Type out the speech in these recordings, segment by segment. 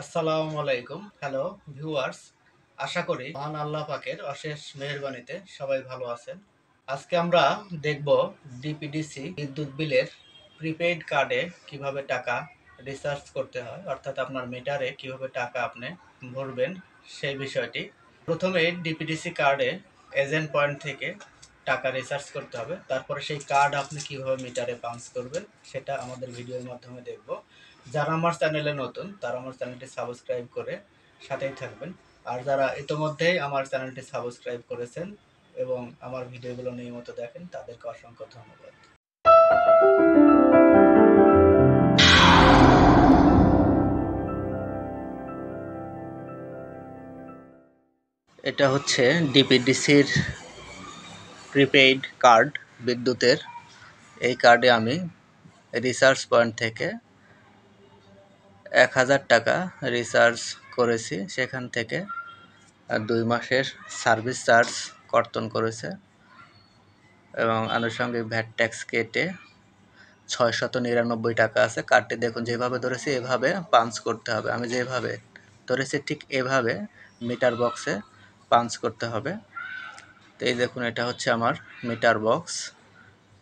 আসসালামু আলাইকুম। Hello viewers, আশা করি মহান আল্লাহ পাকের অশেষ মেহেরবানিতে সবাই ভালো আছেন। আজকে আমরা দেখব ডিপিডিসি বিদ্যুৎ বিলের প্রিপেইড কার্ডে কিভাবে টাকা রিচার্জ করতে হয়, অর্থাৎ আপনার মিটারে কিভাবে টাকা আপনি ভরবেন সেই বিষয়টি। প্রথমে ডিপিডিসি কার্ডে এজেন্ট পয়েন্ট থেকে টাকা রিচার্জ করতে হবে, তারপরে সেই কার্ড আপনি কিভাবে মিটারে পাঞ্চ করবেন সেটা আমাদের ভিডিওর মাধ্যমে দেখব। যারা আমার চ্যানেলে নতুন তারা আমার চ্যানেলটি সাবস্ক্রাইব করে সাথেই থাকবেন, আর যারা ইতোমধ্যেই আমার চ্যানেলটি সাবস্ক্রাইব করেছেন এবং আমার ভিডিওগুলো নিয়মিত দেখেন তাদেরকে অসংখ্য ধন্যবাদ। এটা হচ্ছে ডিপিডিসির প্রিপেইড কার্ড বিদ্যুতের। এই কার্ডে আমি রিচার্জ পয়েন্ট থেকে 1000 টাকা রিচার্জ করেছি, সেখান থেকে 2 মাসের সার্ভিস চার্জ কর্তন করেছে এবং আনুষঙ্গিক ভ্যাট ট্যাক্স কেটে 699 টাকা আছে। কার্ডটি দেখুন যেভাবে ধরেছি এভাবে পাঞ্চ করতে হবে। আমি যেভাবে ধরেছি ঠিক এভাবে মিটার বক্সে পাঞ্চ করতে হবে। তো এই দেখুন, এটা হচ্ছে আমার মিটার বক্স।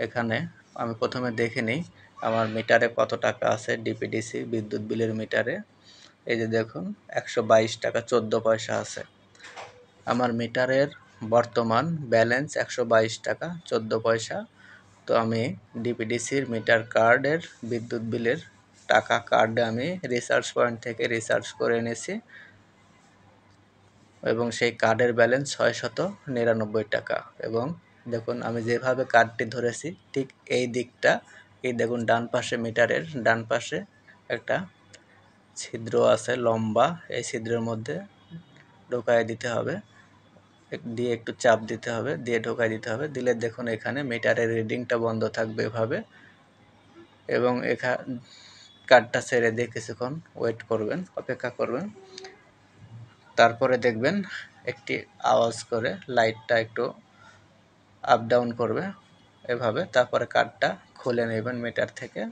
এখানে আমি প্রথমে দেখে নিই আমার মিটারে কত টাকা আছে। ডিপিডিসি বিদ্যুৎ বিলের মিটারে এই যে দেখুন 122 টাকা 14 পয়সা আছে। আমার মিটারের বর্তমান ব্যালেন্স 122 টাকা 14 পয়সা। তো আমি ডিপিডিসির মিটার কার্ডের বিদ্যুৎ বিলের টাকা কার্ডে আমি রিচার্জ পয়েন্ট থেকে রিচার্জ করে এনেছি এবং সেই কার্ডের ব্যালেন্স 699 টাকা। এবং দেখুন আমি যেভাবে কার্ডটি ধরেছি ঠিক এই দিকটা, এই দেখুন ডান পাশে, মিটারের ডান পাশে একটা ছিদ্র আছে লম্বা, এই ছিদ্রের মধ্যে ঢোকায় দিতে হবে, দিয়ে একটু চাপ দিতে হবে, দিয়ে ঢোকায় দিতে হবে। দিলে দেখুন এখানে মিটারের রিডিংটা বন্ধ থাকবে এভাবে, এবং কার্ডটা ছেড়ে দিয়ে কিছুক্ষণ ওয়েট করবেন, অপেক্ষা করবেন। তারপরে দেখবেন একটি আওয়াজ করে লাইটটা একটু আপ ডাউন করবে এভাবে। তারপরে কার্ডটা খুলে নেবেন মিটার থেকে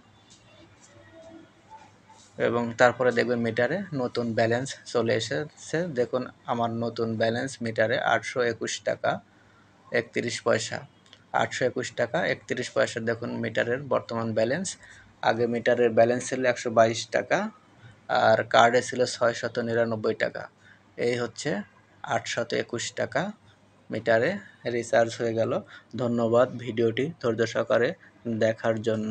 এবং তারপরে দেখবেন মিটারে নতুন ব্যালেন্স চলে এসেছে। দেখুন আমার নতুন ব্যালেন্স মিটারে 821 টাকা 31 পয়সা। 821 টাকা 31 পয়সা দেখুন মিটারের বর্তমান ব্যালেন্স। আগে মিটারের ব্যালেন্স ছিল 122 টাকা আর কার্ডে ছিল 699 টাকা। এই হচ্ছে 821 টাকা মিটারে রিচার্জ হয়ে গেল। ধন্যবাদ ভিডিওটি ধৈর্য সহকারে দেখার জন্য।